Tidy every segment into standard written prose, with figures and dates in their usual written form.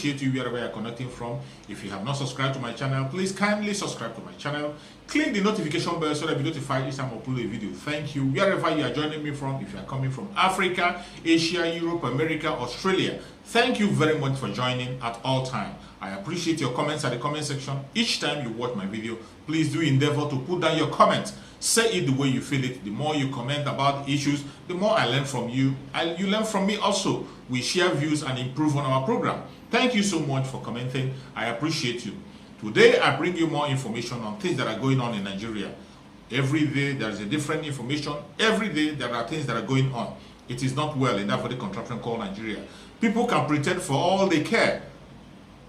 appreciate you wherever you're connecting from. If you have not subscribed to my channel, please kindly subscribe to my channel. Click the notification bell so that you be notified each time I upload a video. Thank you. Wherever you are joining me from, if you are coming from Africa, Asia, Europe, America, Australia, thank you very much for joining at all times. I appreciate your comments at the comment section. Each time you watch my video, please do endeavor to put down your comments. Say it the way you feel it. The more you comment about issues, the more I learn from you, and you learn from me also. We share views and improve on our program. Thank you so much for commenting. I appreciate you. Today, I bring you more information on things that are going on in Nigeria. Every day, there is a different information. Every day, there are things that are going on. It is not well in that very contraption called Nigeria. People can pretend for all they care.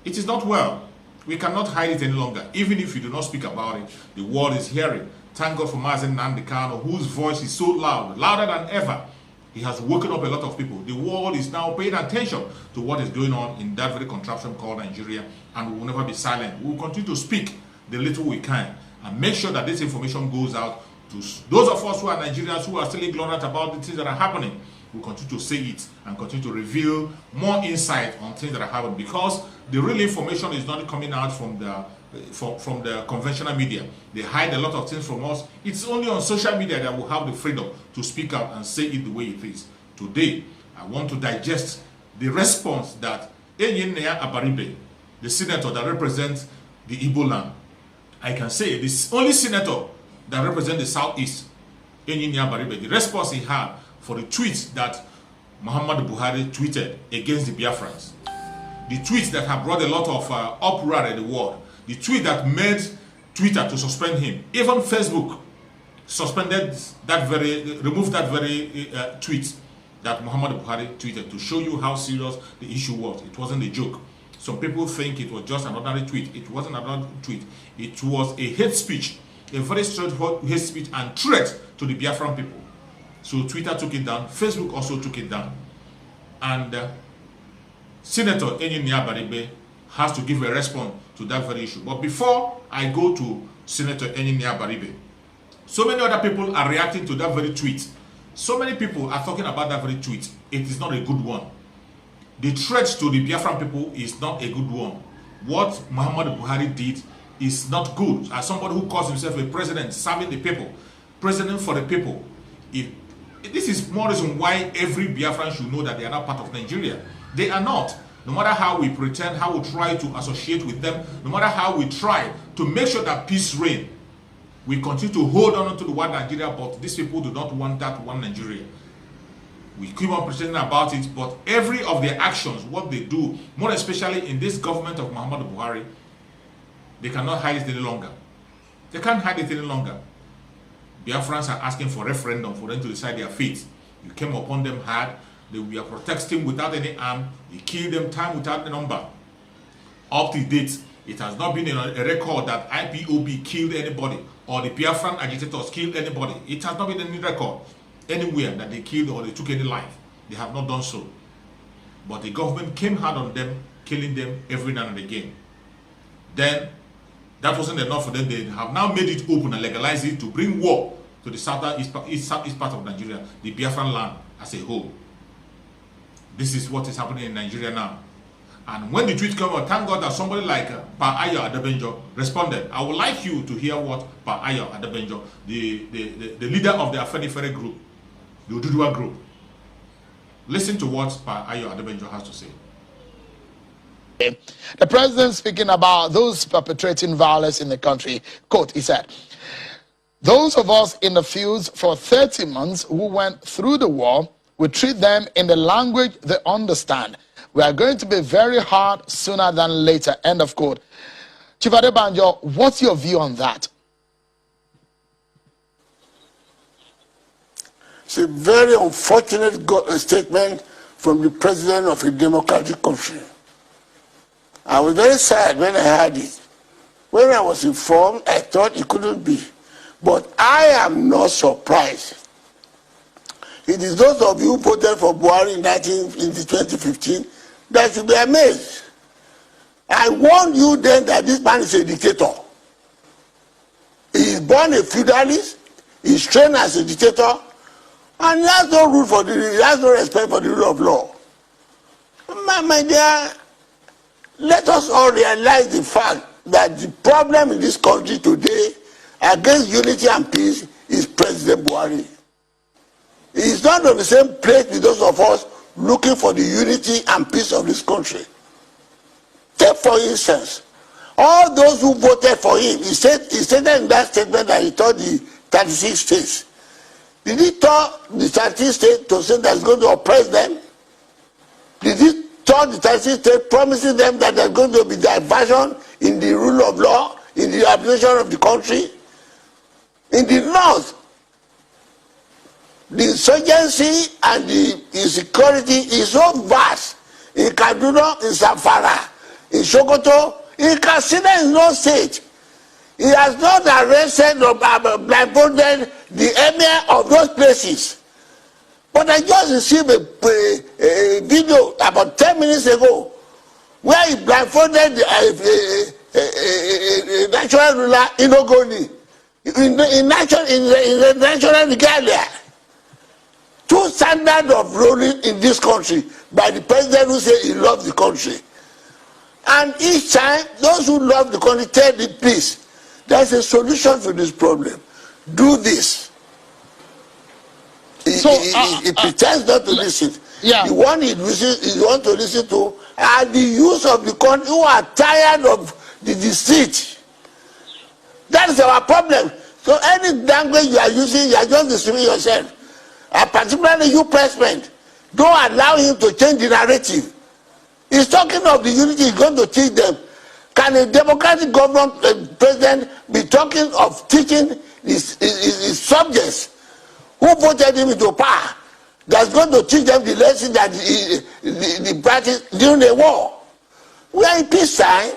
It is not well. We cannot hide it any longer. Even if you do not speak about it, the world is hearing. Thank God for Mazen Nandekano, whose voice is so loud, louder than ever. He has woken up a lot of people. The world is now paying attention to what is going on in that very contraption called Nigeria, and we will never be silent. We will continue to speak the little we can and make sure that this information goes out to those of us who are Nigerians who are still ignorant about the things that are happening. We'll continue to say it and continue to reveal more insight on things that are happening, because the real information is not coming out from the conventional media. They hide a lot of things from us. It's only on social media that we have the freedom to speak out and say it the way it is. Today, I want to digest the response that Enyinaya Abaribe, the senator that represents the Igbo land, I can say this only senator that represents the Southeast, Enyinaya Abaribe, the response he had for the tweets that Mohammadu Buhari tweeted against the Biafrans. The tweet that have brought a lot of uproar in the world. The tweet that made Twitter to suspend him. Even Facebook suspended that removed that very tweet that Mohammadu Buhari tweeted, to show you how serious the issue was. It wasn't a joke. Some people think it was just an ordinary tweet. It wasn't another tweet. It was a hate speech, a very straightforward hate speech and threat to the Biafran people. So Twitter took it down. Facebook also took it down. And Senator Enyinaya Abaribe has to give a response to that very issue. But before I go to Senator Enyinaya Abaribe, so many other people are reacting to that very tweet. So many people are talking about that very tweet. It is not a good one. The threat to the Biafran people is not a good one. What Mohammadu Buhari did is not good. As somebody who calls himself a president serving the people, president for the people, this is more reason why every Biafran should know that they are not part of Nigeria. They are not. No matter how we pretend, how we try to associate with them, no matter how we try to make sure that peace reigns, we continue to hold on to the one Nigeria, but these people do not want that one Nigeria. We keep on pretending about it, but every of their actions, what they do, more especially in this government of Mohammadu Buhari, they cannot hide it any longer. They can't hide it any longer. Biafrans are asking for referendum for them to decide their fate. You came upon them hard. They were protesting without any arm. You killed them time without a number. Up to date, it has not been a record that IPOB killed anybody or the Biafran agitators killed anybody. It has not been any record anywhere that they killed or they took any life. They have not done so. But the government came hard on them, killing them every now and again. Then, that wasn't enough for them. They have now made it open and legalized it to bring war to the southeast part of Nigeria, the Biafran land as a whole. This is what is happening in Nigeria now. And when the tweet came out, thank God that somebody like Ayo Adebenjo responded. I would like you to hear what Ayo Adebenjo, the leader of the Afenifere group, the Ududua group. Listen to what Ayo Adebenjo has to say. The president speaking about those perpetrating violence in the country, quote, he said, "Those of us in the fields for 30 months who went through the war, we treat them in the language they understand. We are going to be very hard sooner than later," end of quote. Chief Adebanjo, what's your view on that? It's a very unfortunate statement from the president of a democratic country. I was very sad when I heard it. When I was informed, I thought it couldn't be. But I am not surprised. It is those of you who voted for Buhari in 2015 that should be amazed. I warned you then that this man is a dictator. He is born a feudalist, he is trained as a dictator, and he has no he has no respect for the rule of law. My dear let us all realize the fact that the problem in this country today against unity and peace is President Buhari. He is not on the same place with those of us looking for the unity and peace of this country. Take for instance, all those who voted for him, he stated in that statement that he told the 36 states. Did he tell the 36 states to say that he's going to oppress them? Did he tell the 36 states promising them that there's going to be diversion in the rule of law, in the administration of the country? In the north, the insurgency and the insecurity is so vast. In Kaduna, in Zamfara, in Sokoto, in Katsina is no state. He has not arrested or blindfolded the emir of those places. But I just received a video about 10 minutes ago where he blindfolded a national ruler in Ogoni, in the national regalia. Two standards of ruling in this country by the president who said he loves the country. And each time, those who love the country tell the peace. There's a solution to this problem. Do this. He pretends not to listen. Yeah. The one he want to listen to are the youth of the country who are tired of the deceit. That is our problem. So any language you are using, you are just deceiving yourself. And particularly you, president, don't allow him to change the narrative. He's talking of the unity he's going to teach them. Can a democratic government president be talking of teaching his subjects who voted him into power that's going to teach them the lesson that the practice during the war? We are in peacetime.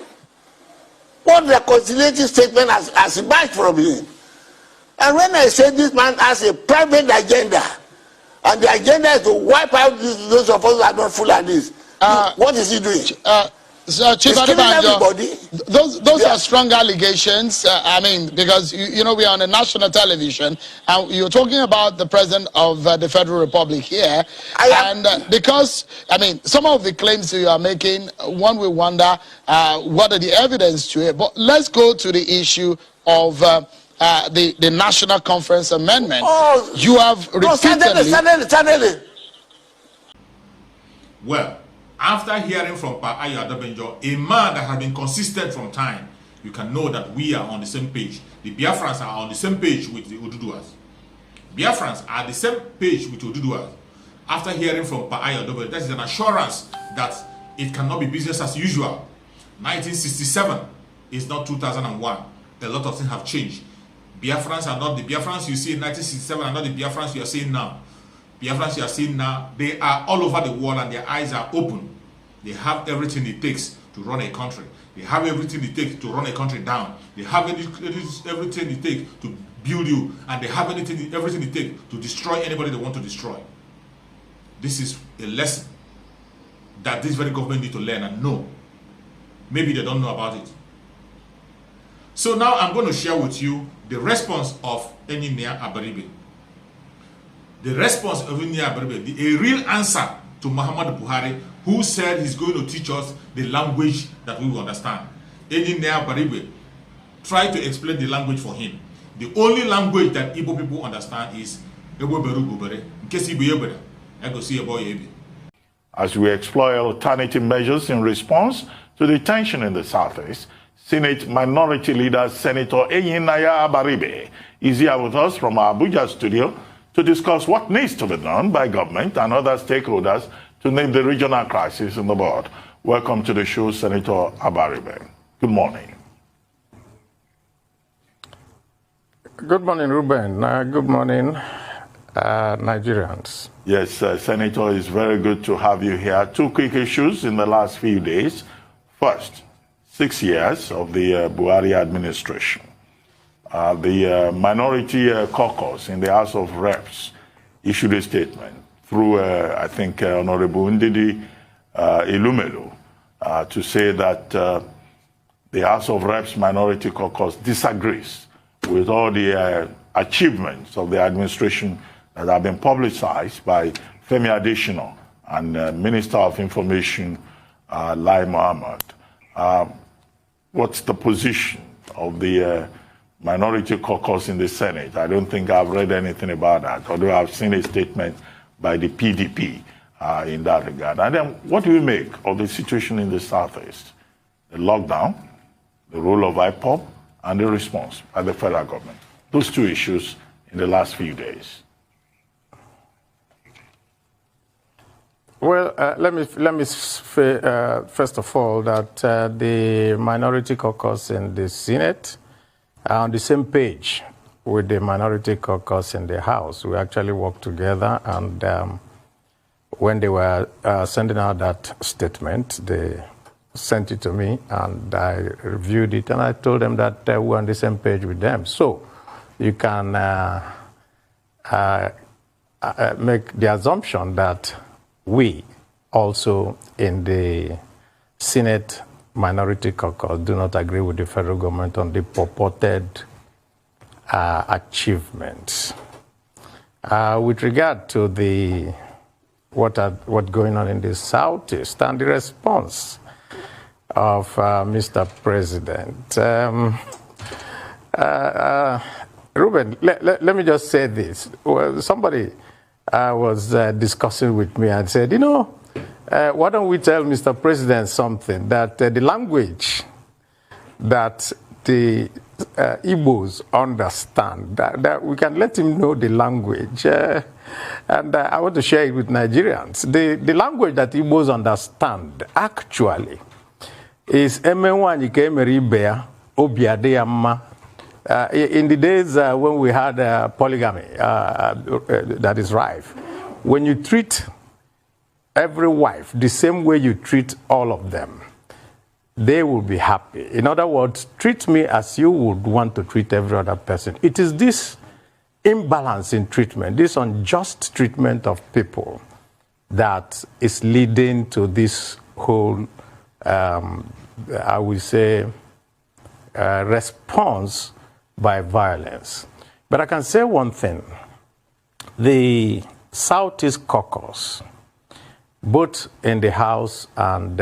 What reconciliation statement has emerged from him? And when I say this man has a private agenda, and the agenda is to wipe out those of us who are not Fulanis, what is he doing? So, Chief Adebanjo, those are strong allegations. I mean, because you know we are on a national television, and you're talking about the president of the Federal Republic here, because I mean some of the claims you are making, one will wonder what are the evidence to it. But let's go to the issue of the National Conference Amendment. Oh, you have repeatedly. Well, after hearing from Enyinaya Abaribe, a man that has been consistent from time, you can know that we are on the same page. The Biafrans are on the same page with the Oduduwas. Biafrans are the same page with Oduduwas. After hearing from Enyinaya Abaribe, that is an assurance that it cannot be business as usual. 1967 is not 2001. A lot of things have changed. Biafrans are not the Biafrans you see in 1967 are not the Biafrans you are seeing now. Biafrans you are seeing now, they are all over the world and their eyes are open. They have everything it takes to run a country. They have everything it takes to run a country down. They have everything it takes to build you, and they have everything it takes to destroy anybody they want to destroy. This is a lesson that this very government need to learn and know. Maybe they don't know about it. So now I'm going to share with you the response of Enyinaya Abaribe. The response of Enyinaya Abaribe, a real answer to Mohammadu Buhari, who said he's going to teach us the language that we will understand. Enyinaya Abaribe tried to explain the language for him. The only language that Igbo people understand is Ebo Beru Gubere. In case Igbo Yebere, I go see Ebo Yebi. As we explore alternative measures in response to the tension in the Southeast, Senate Minority Leader Senator Enyinaya Abaribe is here with us from our Abuja studio to discuss what needs to be done by government and other stakeholders to name the regional crisis in the bud. Welcome to the show, Senator Abaribe. Good morning. Good morning, Ruben. Good morning, Nigerians. Yes, Senator, it's very good to have you here. Two quick issues in the last few days. First, 6 years of the Buhari administration. The minority caucus in the House of Reps issued a statement through, I think, Honorable Ndidi Ilumelu to say that the House of Reps minority caucus disagrees with all the achievements of the administration that have been publicized by Femi Adesina and Minister of Information, Lai Mohammed. What's the position of the minority caucus in the Senate? I don't think I've read anything about that, although I've seen a statement by the PDP in that regard. And then what do you make of the situation in the Southeast? The lockdown, the role of IPOB, and the response by the federal government. Those two issues in the last few days. Well, let me say, first of all, that the minority caucus in the Senate are on the same page with the minority caucus in the House. We actually worked together, and when they were sending out that statement, they sent it to me, and I reviewed it, and I told them that we're on the same page with them. So you can make the assumption that we also in the Senate minority caucus do not agree with the federal government on the purported achievements. With regard to the what's going on in the Southeast and the response of Mr. President, Ruben, let me just say this. Well, somebody was discussing with me and said, why don't we tell Mr. President something, that the language that the Igbos understand, that we can let him know the language. And I want to share it with Nigerians. The language that Igbos understand, actually, is Enyinaya Abaribe. In the days when we had polygamy that is rife, when you treat every wife the same way you treat all of them, they will be happy. In other words, treat me as you would want to treat every other person. It is this imbalance in treatment, this unjust treatment of people, that is leading to this whole, I would say, response by violence. But I can say one thing. The Southeast Caucus, both in the House and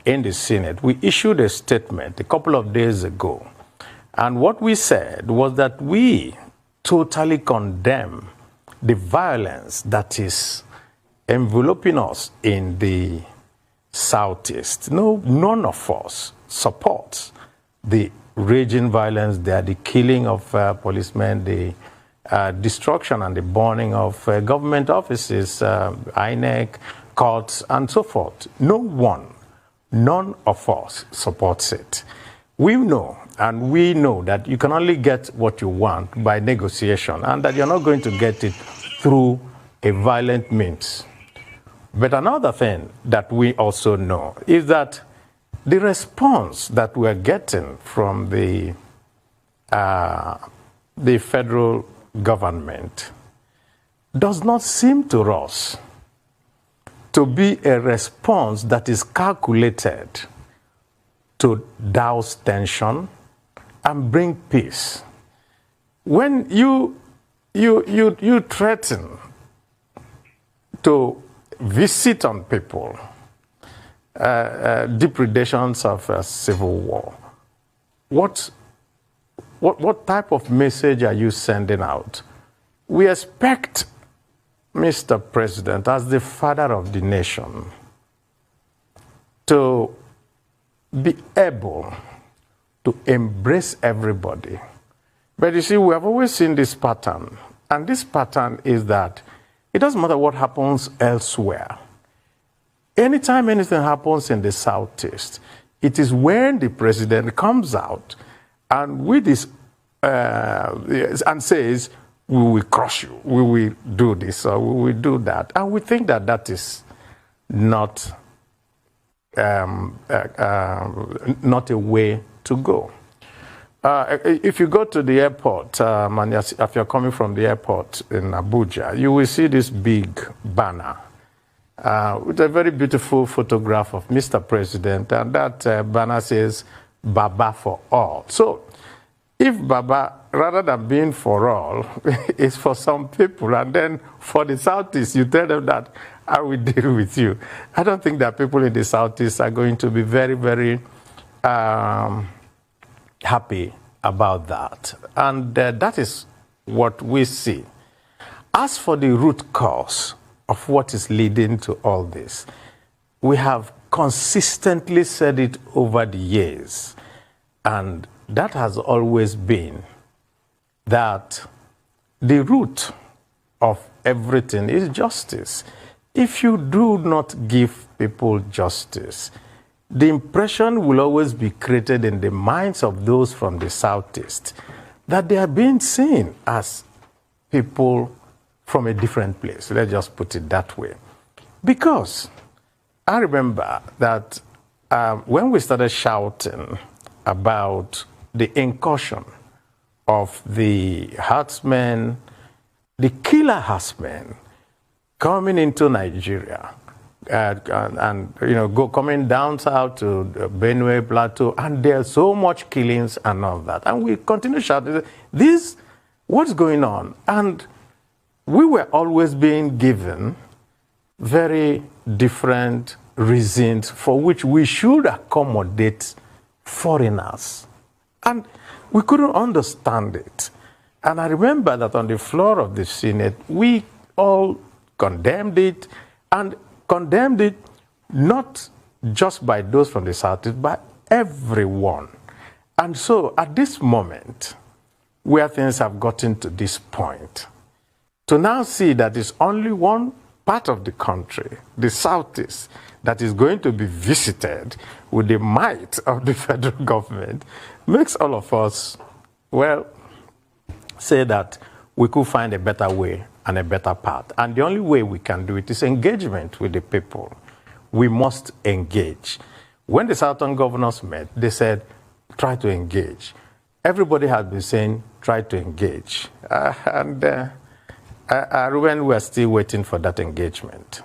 in the Senate, we issued a statement a couple of days ago. And what we said was that we totally condemn the violence that is enveloping us in the Southeast. No, none of us supports the raging violence there, the killing of policemen, the destruction and the burning of government offices, INEC, courts, and so forth. None of us supports it. We know, and we know that you can only get what you want by negotiation, and that you're not going to get it through a violent means. But another thing that we also know is that the response that we're getting from the federal government does not seem to us to be a response that is calculated to douse tension and bring peace. When you threaten to visit on people depredations of civil war, what type of message are you sending out? We expect Mr. President, as the father of the nation, to be able to embrace everybody. But you see, we have always seen this pattern. And this pattern is that it doesn't matter what happens elsewhere. Anytime anything happens in the Southeast, it is when the president comes out and with this and says, we will crush you, we will do this, or we will do that. And we think that that is not a way to go. If you go to the airport, and if you're coming from the airport in Abuja, you will see this big banner with a very beautiful photograph of Mr. President, and that banner says, Baba for all. So, if Baba, rather than being for all, is for some people, and then for the Southeast, you tell them that I will deal with you. I don't think that people in the Southeast are going to be very, very happy about that. And that is what we see. As for the root cause of what is leading to all this, we have consistently said it over the years, and that has always been that the root of everything is justice. If you do not give people justice, the impression will always be created in the minds of those from the Southeast that they are being seen as people from a different place. Let's just put it that way. Because I remember that when we started shouting about the incursion of the herdsmen, the killer herdsmen coming into Nigeria and coming down south to the Benue Plateau, and there's so much killings and all that. And we continue shouting, this, what's going on? And we were always being given very different reasons for which we should accommodate foreigners. And we couldn't understand it. And I remember that on the floor of the Senate, we all condemned it, and condemned it not just by those from the Southeast, but everyone. And so at this moment, where things have gotten to this point, to now see that it's only one part of the country, the Southeast, that is going to be visited with the might of the federal government makes all of us, well, say that we could find a better way and a better path. And the only way we can do it is engagement with the people. We must engage. When the Southern governors met, they said, try to engage. Everybody has been saying, try to engage. Ruben, we are still waiting for that engagement.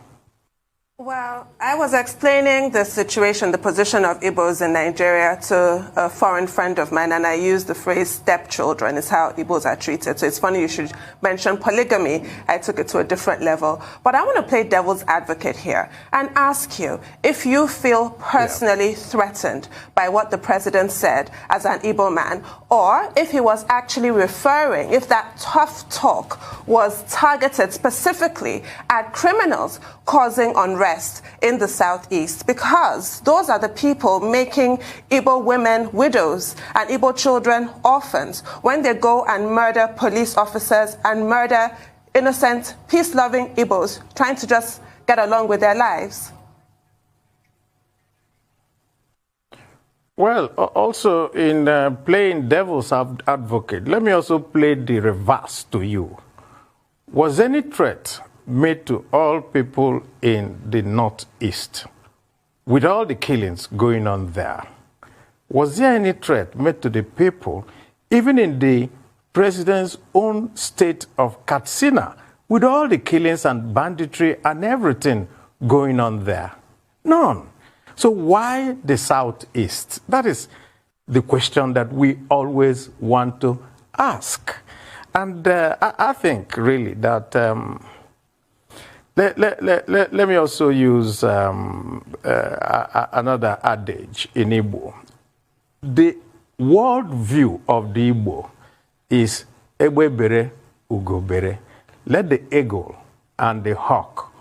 Well, I was explaining the situation, the position of Igbos in Nigeria to a foreign friend of mine, and I used the phrase stepchildren is how Igbos are treated. So it's funny you should mention polygamy. I took it to a different level. But I want to play devil's advocate here and ask you if you feel personally threatened by what the president said as an Igbo man, or if he was actually referring, if that tough talk was targeted specifically at criminals causing unrest in the Southeast, because those are the people making Igbo women widows and Igbo children orphans when they go and murder police officers and murder innocent, peace-loving Igbos trying to just get along with their lives. Well, also in playing devil's advocate, let me also play the reverse to you. Was any threat made to all people in the Northeast, with all the killings going on there? Was there any threat made to the people, even in the president's own state of Katsina, with all the killings and banditry and everything going on there? None. So why the Southeast? That is the question that we always want to ask. And I think really that let me also use another adage in Igbo. The world view of the Igbo is Egbe bere, ugo bere. Let the eagle and the hawk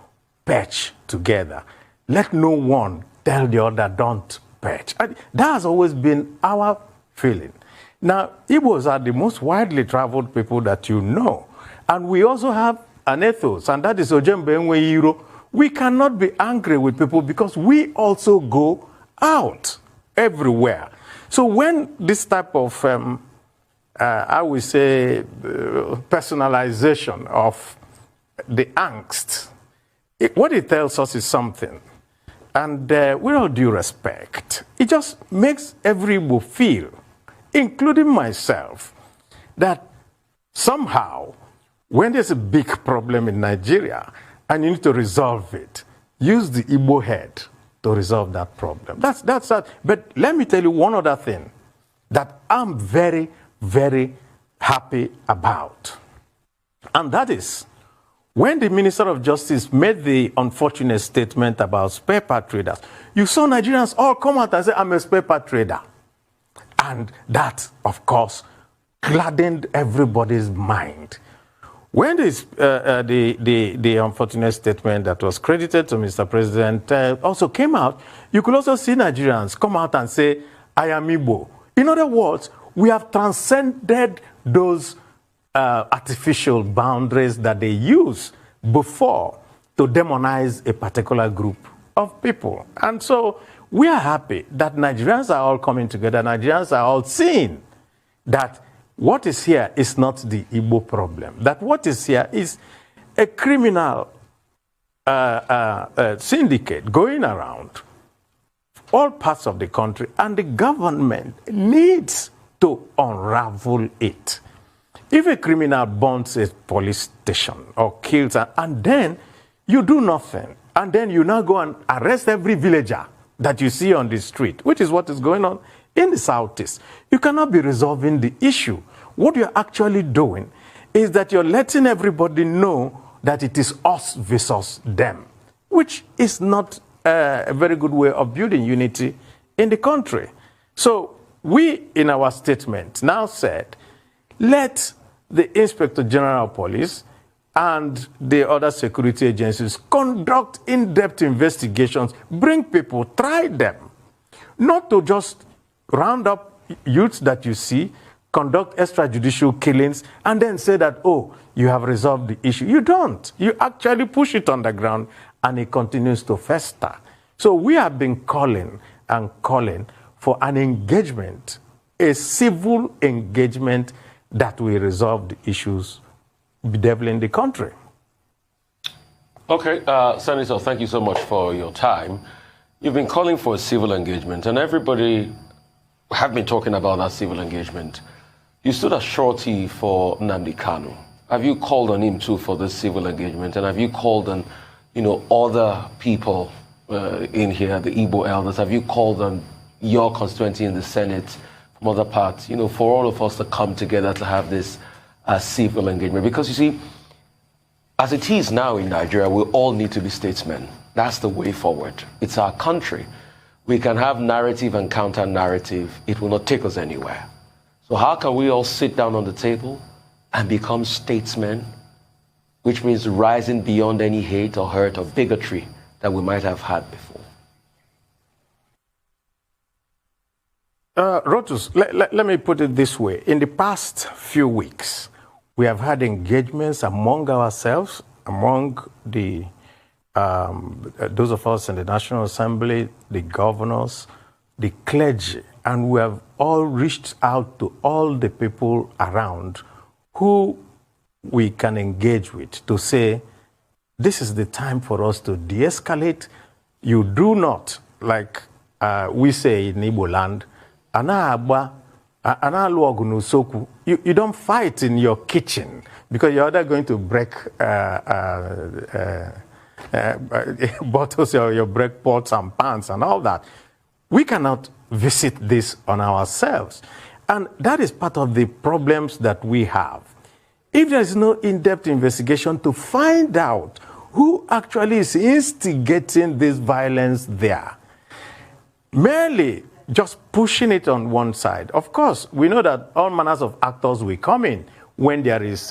perch together. Let no one tell the other don't perch. That has always been our feeling. Now, Igbos are the most widely traveled people that you know. And we also have an ethos, and that is Ojembe Enwe Iro. We cannot be angry with people because we also go out everywhere. So when this type of, I would say, personalization of the angst, what it tells us is something. And with all due respect, it just makes every Igbo feel, including myself, that somehow, when there's a big problem in Nigeria and you need to resolve it, use the Igbo head to resolve that problem. That's that. But let me tell you one other thing that I'm very, very happy about. And that is, When the Minister of Justice made the unfortunate statement about spare part traders, you saw Nigerians all come out and say, I'm a spare part trader. And that, of course, gladdened everybody's mind. When the unfortunate statement that was credited to Mr. President also came out, you could also see Nigerians come out and say, I am Igbo. In other words, we have transcended those artificial boundaries that they use before to demonize a particular group of people. And so we are happy that Nigerians are all coming together. Nigerians are all seeing that what is here is not the Igbo problem. That what is here is a criminal syndicate going around all parts of the country, and the government needs to unravel it. If a criminal burns a police station or kills, and then you do nothing, and then you now go and arrest every villager that you see on the street, which is what is going on in the Southeast, you cannot be resolving the issue. What you're actually doing is that you're letting everybody know that it is us versus them, which is not a very good way of building unity in the country. So we, in our statement, now said, let the Inspector General of Police and the other security agencies conduct in-depth investigations, bring people, try them, not to just round up youths that you see, conduct extrajudicial killings, and then say that, oh, you have resolved the issue. You don't. You actually push it on the ground, and it continues to fester. So we have been calling and calling for an engagement, a civil engagement that will resolve the issues bedeviling the country. Okay, Senator, thank you so much for your time. You've been calling for a civil engagement, and everybody have been talking about that civil engagement. You stood as surety for Nnamdi Kanu. Have you called on him too for this civil engagement? And have you called on, other people in here, the Igbo elders? Have you called on your constituency in the Senate, from other parts, for all of us to come together to have this civil engagement? Because you see, as it is now in Nigeria, we all need to be statesmen. That's the way forward. It's our country. We can have narrative and counter-narrative. It will not take us anywhere. So how can we all sit down on the table and become statesmen, which means rising beyond any hate or hurt or bigotry that we might have had before? Rotus, let me put it this way. In the past few weeks, we have had engagements among ourselves, among the those of us in the National Assembly, the governors, the clergy, and we have all reached out to all the people around who we can engage with to say, this is the time for us to de-escalate. You do not, like we say in Igbo land, you don't fight in your kitchen because you're either going to break bottles or you break pots and pans and all that. We cannot visit this on ourselves. And that is part of the problems that we have. If there is no in-depth investigation to find out who actually is instigating this violence there, merely just pushing it on one side. Of course, we know that all manners of actors will come in when there is,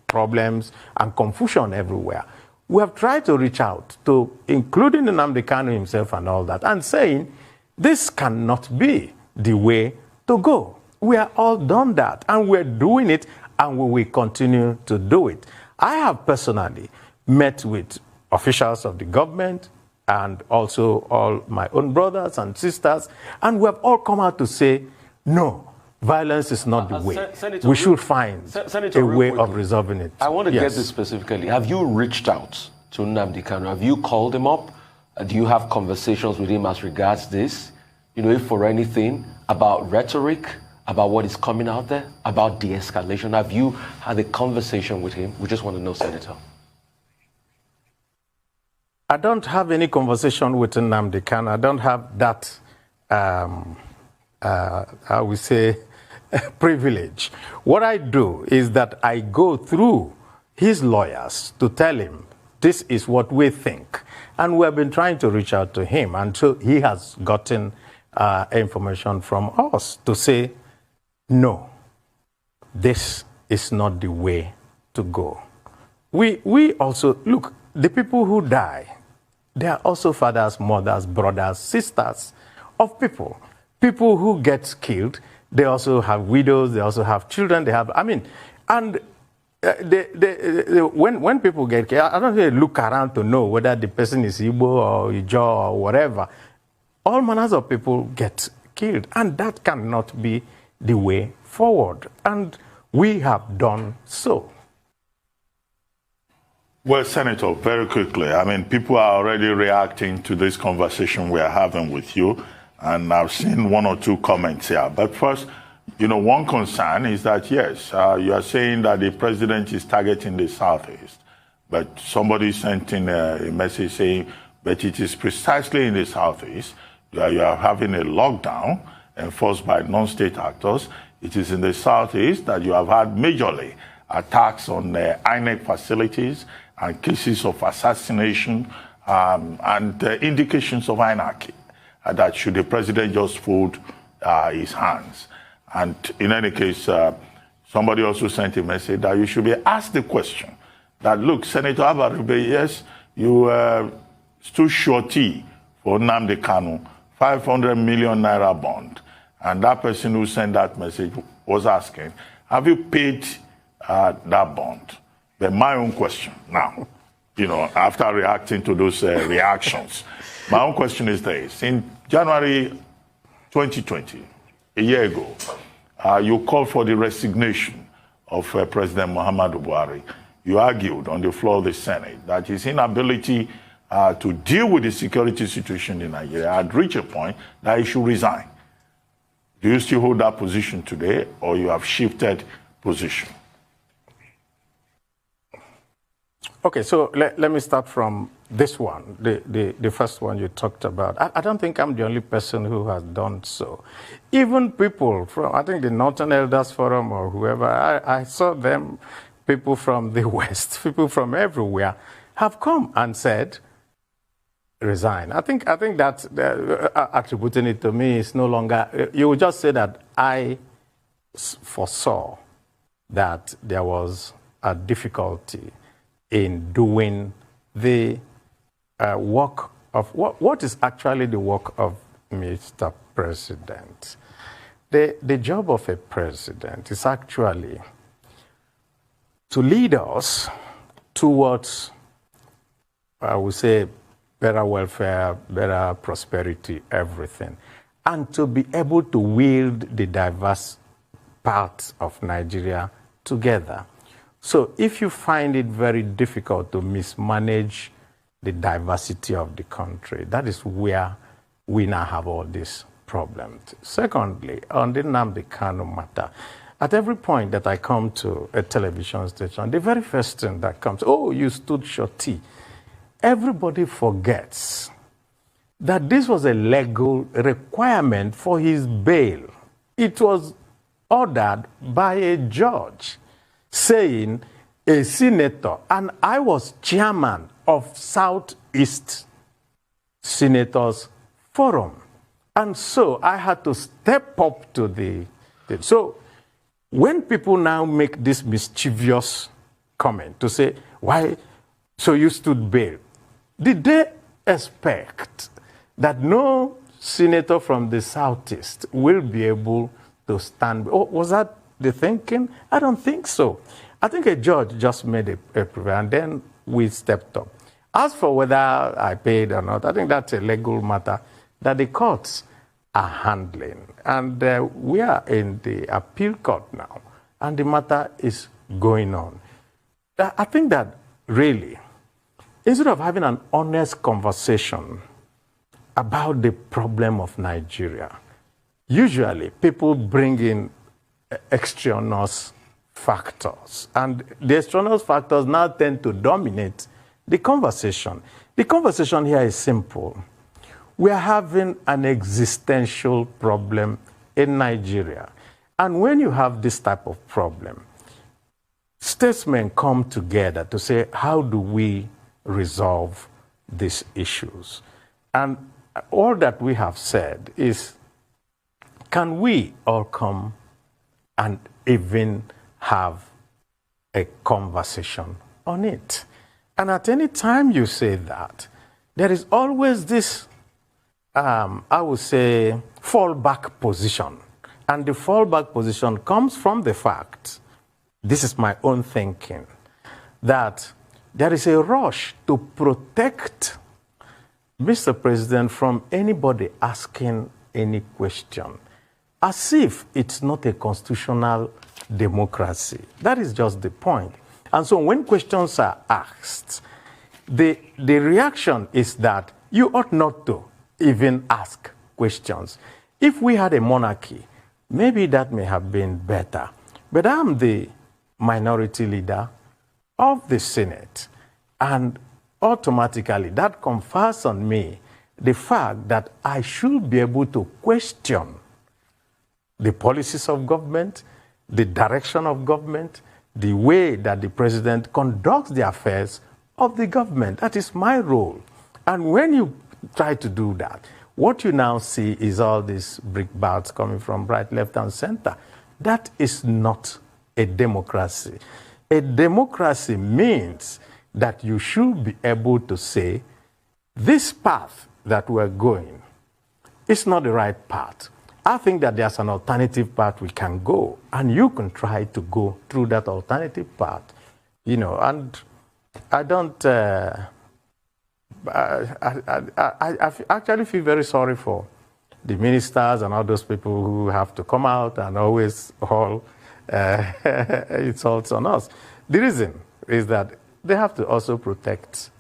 problems and confusion everywhere. We have tried to reach out to, including Nnamdi Kanu himself and all that, and saying, this cannot be the way to go. We are all done that, and we're doing it, and we will continue to do it. I have personally met with officials of the government and also all my own brothers and sisters, and we have all come out to say, no, violence is not the way. Senator, we should find a way of resolving it. I want to get this specifically. Have you reached out to Nnamdi Kanu? Have you called him up? Do you have conversations with him as regards this? If for anything, about rhetoric, about what is coming out there, about de-escalation? Have you had a conversation with him? We just want to know, Senator. I don't have any conversation with Nnamdi Kanu. I don't have that, how we say, privilege. What I do is that I go through his lawyers to tell him, this is what we think. And we have been trying to reach out to him. And so he has gotten information from us to say, no, this is not the way to go. We also, look, the people who die, they are also fathers, mothers, brothers, sisters of people. People who get killed, they also have widows, they also have children, they have, I mean, and when people get killed, I don't really look around to know whether the person is Igbo or Ijo or whatever. All manners of people get killed, and that cannot be the way forward. And we have done so. Well, Senator, very quickly, I mean, people are already reacting to this conversation we are having with you, and I've seen one or two comments here. But first, you know, one concern is that, yes, you are saying that the president is targeting the Southeast, but somebody sent in a message saying, but it is precisely in the Southeast that you are having a lockdown enforced by non-state actors. It is in the Southeast that you have had majorly attacks on INEC facilities and cases of assassination and indications of anarchy, that should the president just fold his hands. And in any case, somebody also sent a message that you should be asked the question that, look, Senator Abaribe, yes, you stood surety for Nnamdi Kanu, 500 million naira bond. And that person who sent that message was asking, have you paid that bond? But my own question now, you know, after reacting to those reactions, my own question is this. In January 2020, a year ago, you called for the resignation of President Mohammadu Buhari. You argued on the floor of the Senate that his inability to deal with the security situation in Nigeria had reached a point that he should resign. Do you still hold that position today, or you have shifted position? Okay, so let me start from this one, the first one you talked about. I don't think I'm the only person who has done so. Even people from, I think, the Northern Elders Forum or whoever, I saw them, people from the West, people from everywhere, have come and said, resign. I think that attributing it to me is no longer, you would just say that I foresaw that there was a difficulty in doing the work of, what is actually the work of Mr. President. The job of a president is actually to lead us towards, I would say, better welfare, better prosperity, everything, and to be able to wield the diverse parts of Nigeria together. So if you find it very difficult to mismanage the diversity of the country, that is where we now have all these problems. Secondly, on the Nnamdi Kanu matter, at every point that I come to a television station, the very first thing that comes, oh, you stood surety. Everybody forgets that this was a legal requirement for his bail. It was ordered by a judge saying a senator, and I was chairman of Southeast Senators Forum. And so I had to step up to the. So when people now make this mischievous comment to say, why, so you stood bail, did they expect that no senator from the Southeast will be able to stand? Oh, was that the thinking? I don't think so. I think a judge just made a prefer, and then we stepped up. As for whether I paid or not, I think that's a legal matter that the courts are handling. And we are in the appeal court now, and the matter is going on. I think that really, instead of having an honest conversation about the problem of Nigeria, usually people bring in extraneous factors, and the extraneous factors now tend to dominate the conversation. The conversation here is simple. We are having an existential problem in Nigeria. And when you have this type of problem, statesmen come together to say, how do we resolve these issues? And all that we have said is, can we all come and even have a conversation on it? And at any time you say that, there is always this, I would say, fallback position. And the fallback position comes from the fact, this is my own thinking, that there is a rush to protect Mr. President from anybody asking any question, as if it's not a constitutional democracy. That is just the point. And so when questions are asked, the reaction is that you ought not to even ask questions. If we had a monarchy, maybe that may have been better. But I'm the minority leader of the Senate, and automatically that confers on me the fact that I should be able to question the policies of government, the direction of government, the way that the president conducts the affairs of the government. That is my role. And when you try to do that, what you now see is all these brickbats coming from right, left, and center. That is not a democracy. A democracy means that you should be able to say, this path that we're going is not the right path. I think that there's an alternative path we can go, and you can try to go through that alternative path. You know, and I don't, I actually feel very sorry for the ministers and all those people who have to come out and always haul insults on us. The reason is that they have to also protect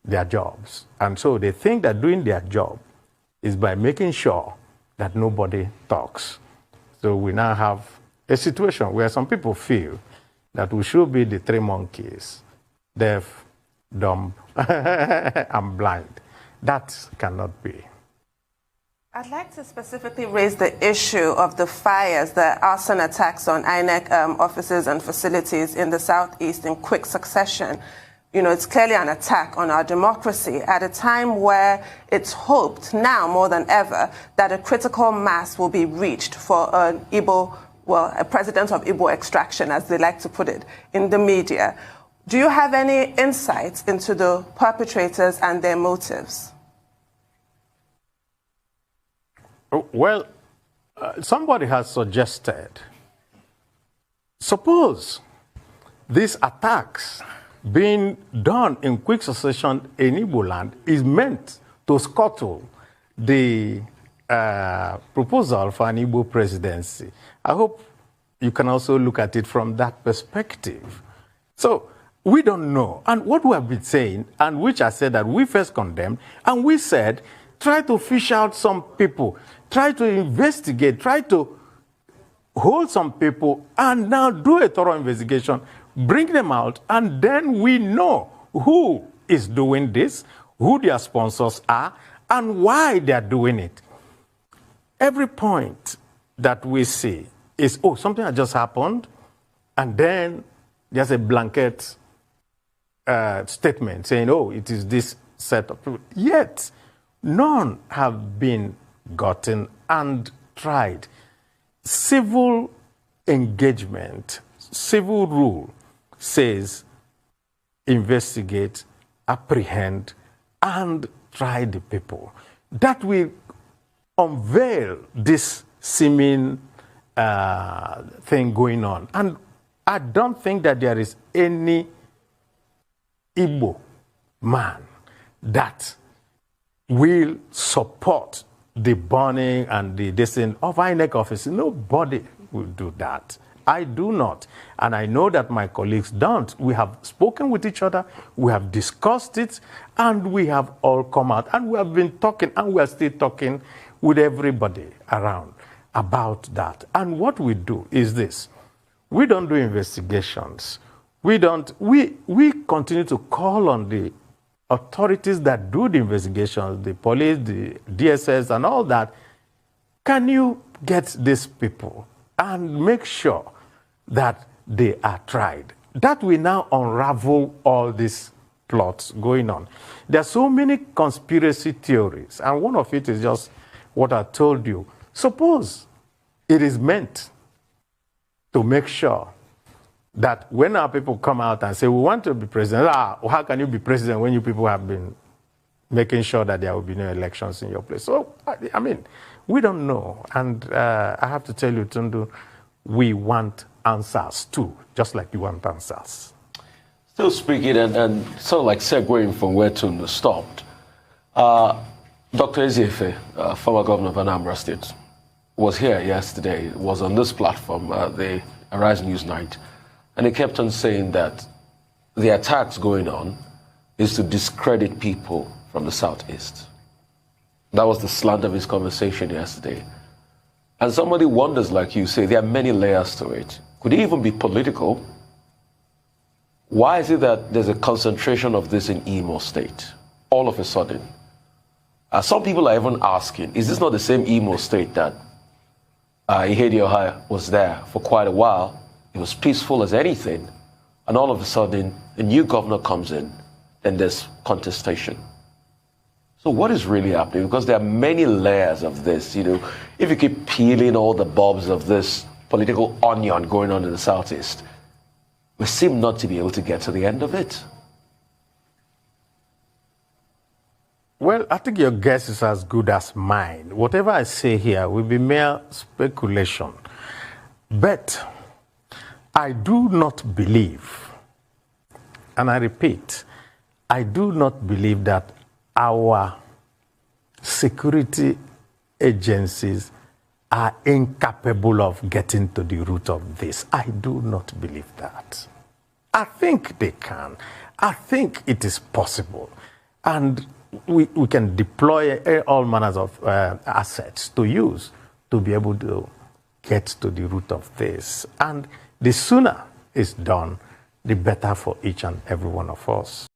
their jobs. And so they think that doing their job is by making sure that nobody talks. So we now have a situation where some people feel that we should be the three monkeys, deaf, dumb, and blind. That cannot be. I'd like to specifically raise the issue of the fires, the arson attacks on INEC offices and facilities in the Southeast in quick succession. You know, it's clearly an attack on our democracy at a time where it's hoped now more than ever that a critical mass will be reached for an Igbo, well, a president of Igbo extraction, as they like to put it, in the media. Do you have any insights into the perpetrators and their motives? Well, somebody has suggested, suppose these attacks being done in quick succession in Igbo land is meant to scuttle the proposal for an Igbo presidency. I hope you can also look at it from that perspective. So we don't know. And what we have been saying, and which I said that we first condemned, and we said, try to fish out some people, try to investigate, try to hold some people, and now do a thorough investigation, bring them out, and then we know who is doing this, who their sponsors are, and why they're doing it. Every point that we see is, oh, something has just happened, and then there's a blanket statement saying, oh, it is this set of people. Yet, none have been gotten and tried. Civil engagement, civil rule says investigate, apprehend, and try the people. That will unveil this seeming thing going on. And I don't think that there is any Igbo man that will support the burning and the descent of INEC office. Nobody will do that. I do not. And I know that my colleagues don't. We have spoken with each other, we have discussed it, and we have all come out. And we have been talking, and we are still talking with everybody around about that. And what we do is this. We don't do investigations. We continue to call on the authorities that do the investigations, the police, the DSS, and all that. Can you get these people and make sure that they are tried. That will now unravel all these plots going on. There are so many conspiracy theories, and one of it is just what I told you. Suppose it is meant to make sure that when our people come out and say, we want to be president, how can you be president when you people have been making sure that there will be no elections in your place? So, I mean, we don't know. And I have to tell you, Tundu, we want answers too, just like you want answers. Still speaking and sort of like segueing from where Tundu stopped, Dr. Eziefe, former governor of Anambra State, was here yesterday, was on this platform, the Arise News Night, and he kept on saying that the attacks going on is to discredit people from the Southeast. That was the slant of his conversation yesterday. And somebody wonders, like you say, there are many layers to it. Could it even be political? Why is it that there's a concentration of this in Imo State, all of a sudden? Some people are even asking, is this not the same Imo State that Ihedia was there for quite a while? It was peaceful as anything, and all of a sudden, a new governor comes in, and there's contestation. So what is really happening? Because there are many layers of this, you know. If you keep peeling all the bulbs of this political onion going on in the Southeast, we seem not to be able to get to the end of it. Well, I think your guess is as good as mine. Whatever I say here will be mere speculation. But I do not believe, and I repeat, I do not believe that our security agencies are incapable of getting to the root of this. I do not believe that. I think they can. I think it is possible. And we can deploy all manners of assets to use to be able to get to the root of this. And the sooner it's done, the better for each and every one of us.